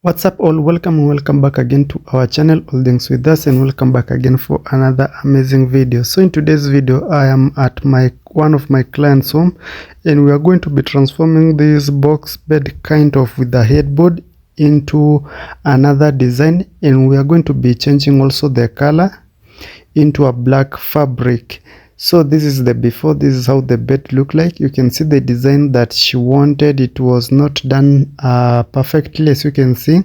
What's up all, welcome back again to our channel All Things With Us, and welcome back again for another amazing video. So in today's video I am at one of my clients' home, and we are going to be transforming this box bed kind of with the headboard into another design, and we are going to be changing also the color into a black fabric. So this is the before, this is how the bed look like. You can see the design that she wanted. It was not done perfectly, as you can see.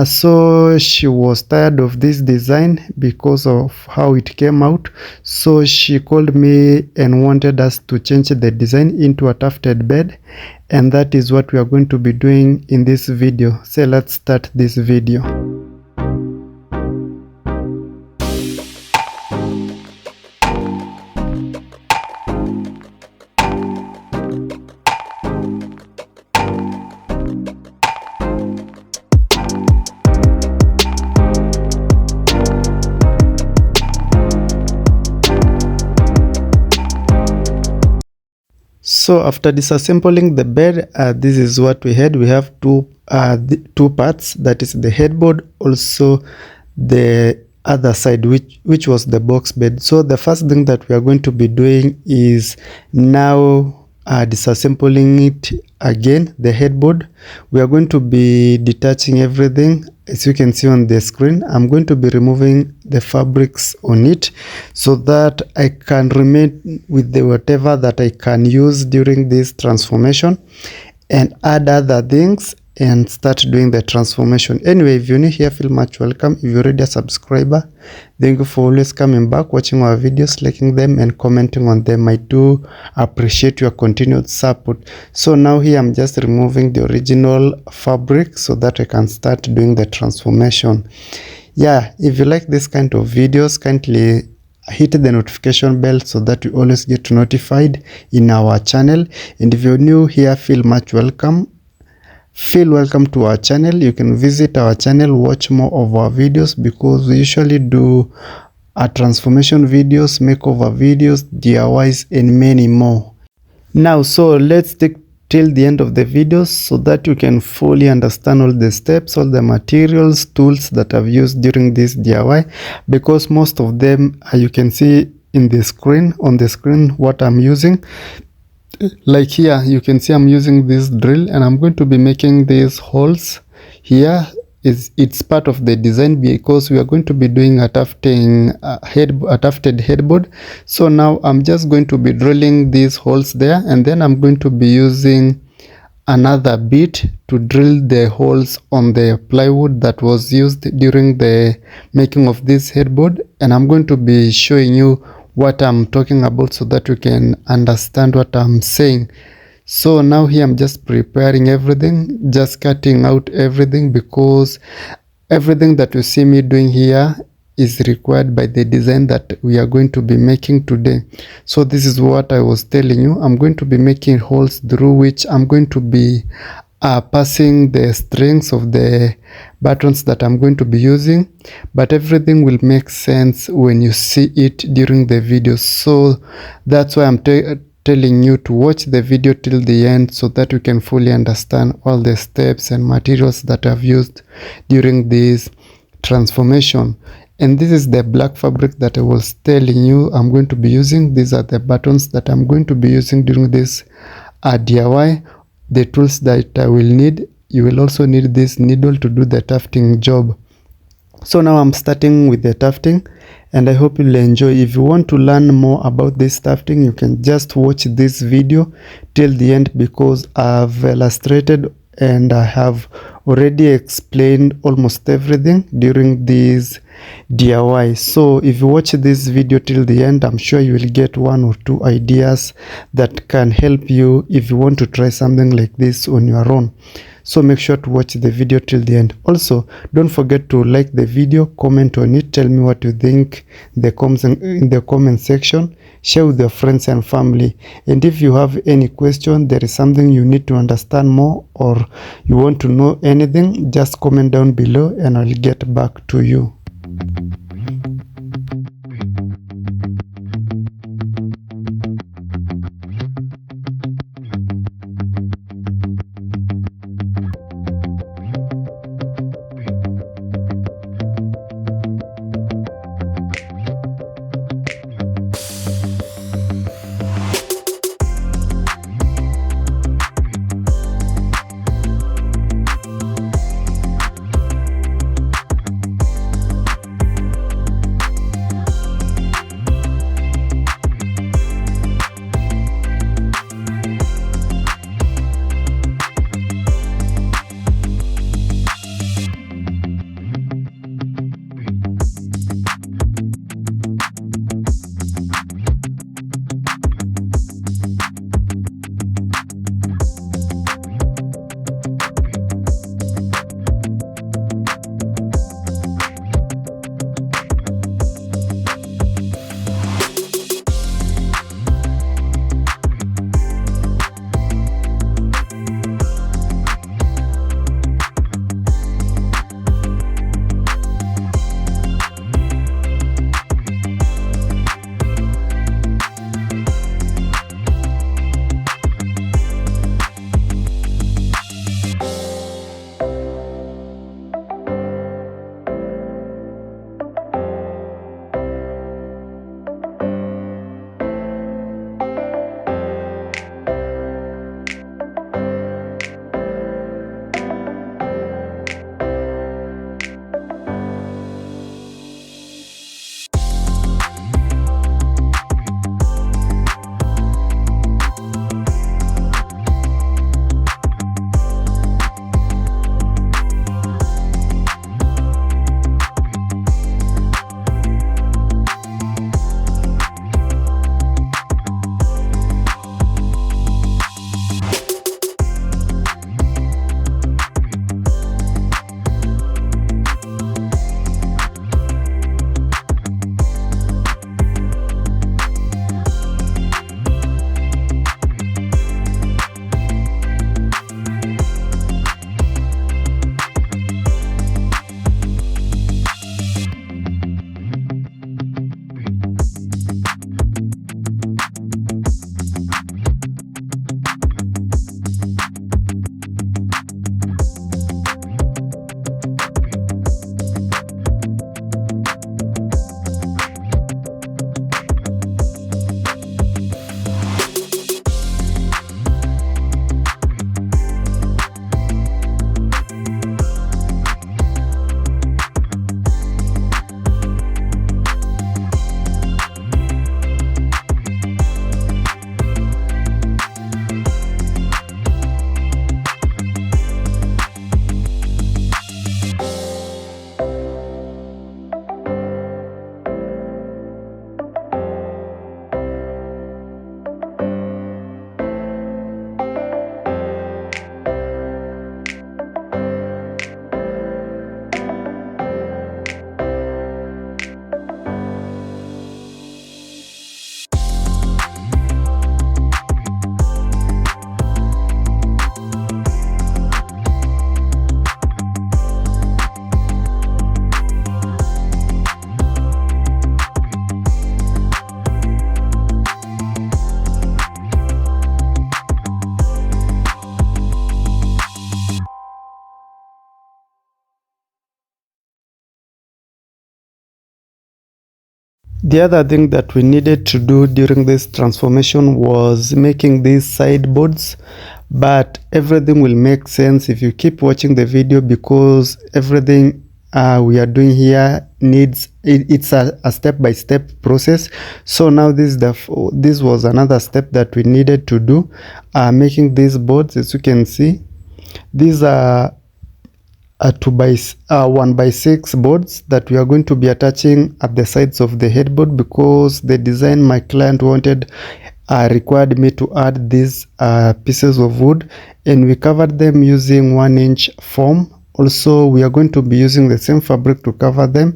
So she was tired of this design because of how it came out. So she called me and wanted us to change the design into a tufted bed, and that is what we are going to be doing in this video. So let's start this video. So after disassembling the bed, this is what we had. We have two parts, that is the headboard, also the other side, which was the box bed. So the first thing that we are going to be doing is now disassembling it again, the headboard. We are going to be detaching everything. As you can see on the screen, I'm going to be removing the fabrics on it so that I can remain with the whatever that I can use during this transformation, and add other things and start doing the transformation. Anyway, if you're new here, feel much welcome. If you're already a subscriber, thank you for always coming back, watching our videos, liking them and commenting on them. I do appreciate your continued support. So now here I'm just removing the original fabric so that I can start doing the transformation. Yeah, if you like this kind of videos, kindly hit the notification bell so that you always get notified in our channel. And if you're new here, feel much welcome. Feel welcome to our channel. You can visit our channel, watch more of our videos, because we usually do transformation videos, makeover videos, DIYs and many more. Now, so let's take till the end of the video so that you can fully understand all the steps, all the materials, tools that I've used during this DIY, because most of them you can see in the screen, on the screen, what I'm using. Like here you can see I'm using this drill, and I'm going to be making these holes here. It's part of the design because we are going to be doing a tufted headboard. So now I'm just going to be drilling these holes there, and then I'm going to be using another bit to drill the holes on the plywood that was used during the making of this headboard. And I'm going to be showing you what I'm talking about so that you can understand what I'm saying. So now here I'm just preparing everything, just cutting out everything, because everything that you see me doing here is required by the design that we are going to be making today. So this is what I was telling you. I'm going to be making holes through which I'm going to be passing the strings of the buttons that I'm going to be using, but everything will make sense when you see it during the video. So that's why I'm telling you to watch the video till the end so that you can fully understand all the steps and materials that I've used during this transformation. And this is the black fabric that I was telling you I'm going to be using. These are the buttons that I'm going to be using during this DIY. The tools that I will need, you will also need this needle to do the tufting job. So now I'm starting with the tufting, and I hope you'll enjoy. If you want to learn more about this tufting, you can just watch this video till the end, because I've illustrated and I have already explained almost everything during this DIY. So if you watch this video till the end, I'm sure you will get one or two ideas that can help you if you want to try something like this on your own. So make sure to watch the video till the end. Also, don't forget to like the video, comment on it, tell me what you think in the comment section, share with your friends and family. And if you have any question, there is something you need to understand more, or you want to know anything, just comment down below and I'll get back to you. The other thing that we needed to do during this transformation was making these sideboards, but everything will make sense if you keep watching the video, because everything we are doing here it's a step-by-step process. So now this was another step that we needed to do, making these boards. As you can see, these are 1x6 boards that we are going to be attaching at the sides of the headboard, because the design my client wanted required me to add these pieces of wood, and we covered them using 1-inch foam. Also, we are going to be using the same fabric to cover them,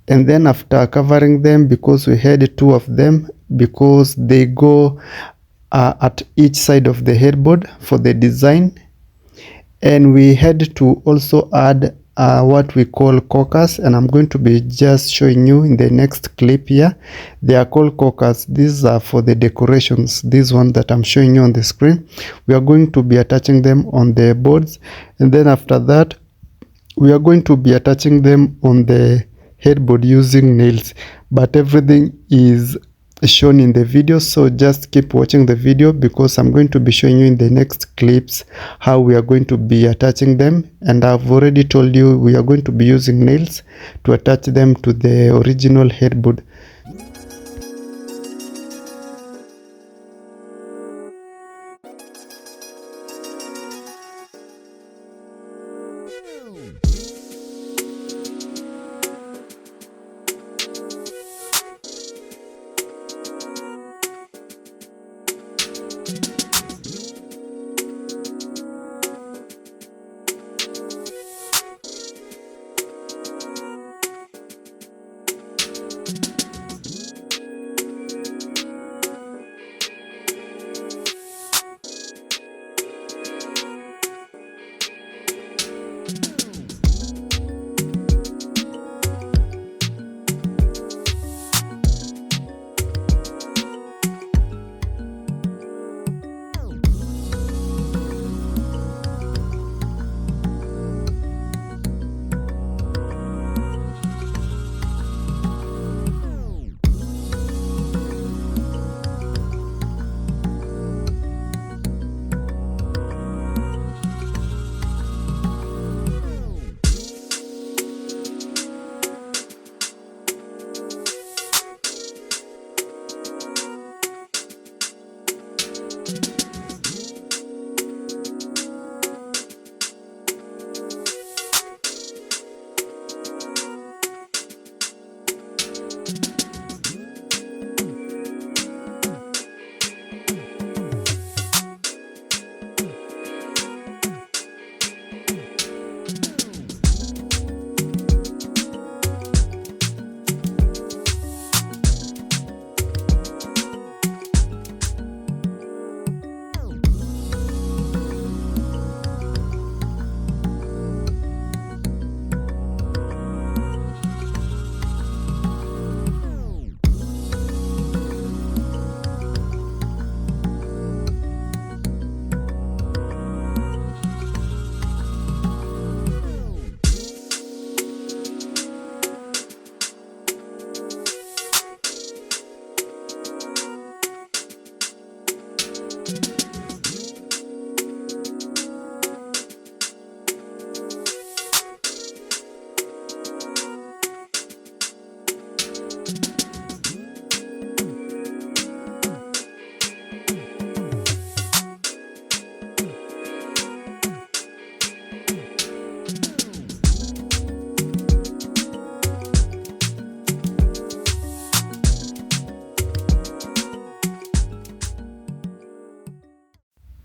and then after covering them, because we had 2 of them, because they go at each side of the headboard for the design, and we had to also add what we call corkers, and I'm going to be just showing you in the next clip here. They are called corkers. These are for the decorations. This one that I'm showing you on the screen, we are going to be attaching them on the boards, and then after that we are going to be attaching them on the headboard using nails, but everything is shown in the video, so just keep watching the video, because I'm going to be showing you in the next clips how we are going to be attaching them. And I've already told you we are going to be using nails to attach them to the original headboard.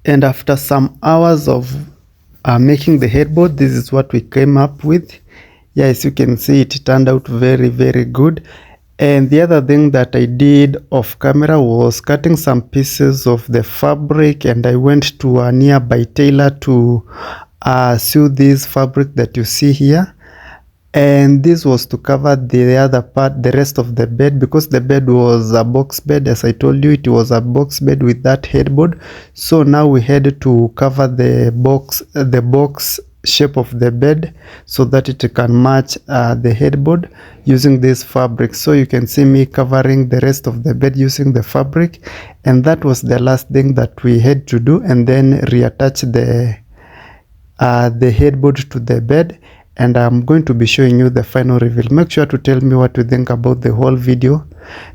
And after some hours of making the headboard, this is what we came up with. Yeah, as you can see, it turned out very, very good. And the other thing that I did off camera was cutting some pieces of the fabric, and I went to a nearby tailor to sew this fabric that you see here. And this was to cover the other part, the rest of the bed, because the bed was a box bed. As I told you, it was a box bed with that headboard. So now we had to cover the box shape of the bed so that it can match the headboard using this fabric. So you can see me covering the rest of the bed using the fabric, and that was the last thing that we had to do, and then reattach the headboard to the bed. And I'm going to be showing you the final reveal. Make sure to tell me what you think about the whole video.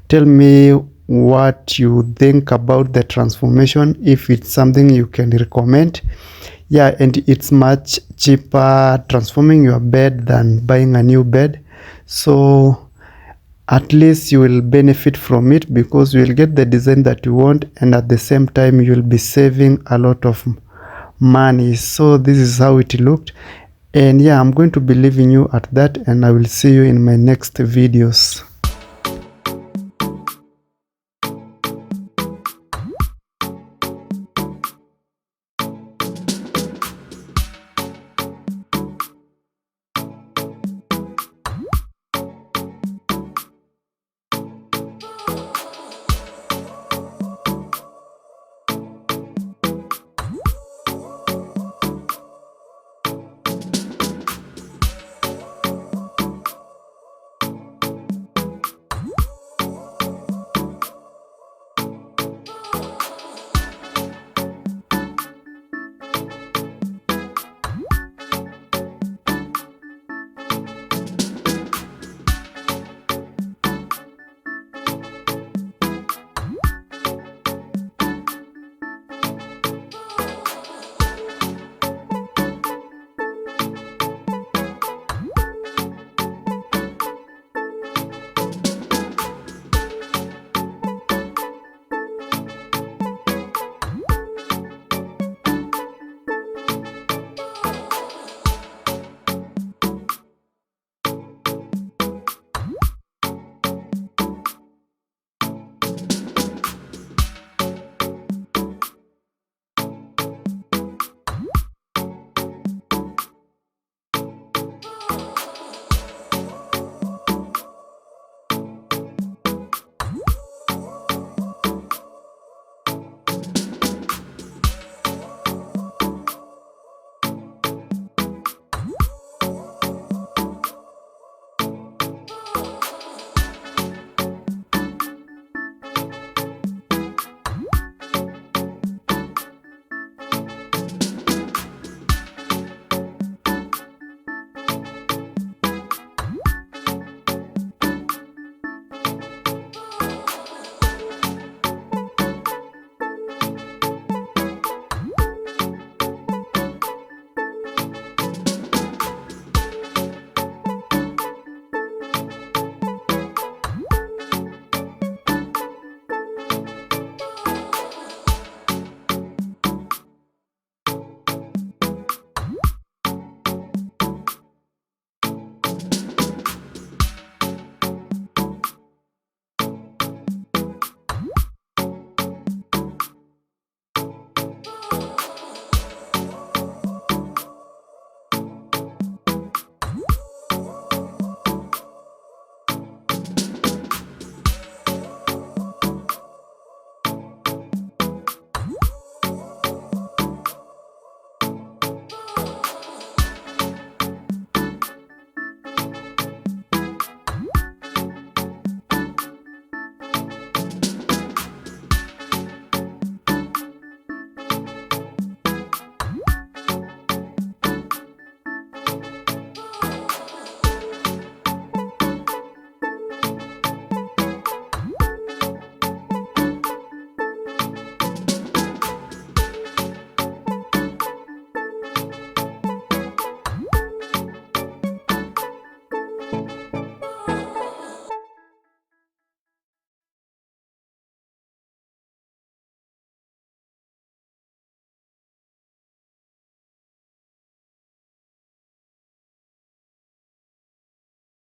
Tell me what you think about the transformation, if it's something you can recommend. Yeah, and it's much cheaper transforming your bed than buying a new bed. So at least you will benefit from it, because you will get the design that you want, and at the same time you will be saving a lot of money. So this is how it looked, and yeah, I'm going to be leaving you at that, and I will see you in my next videos.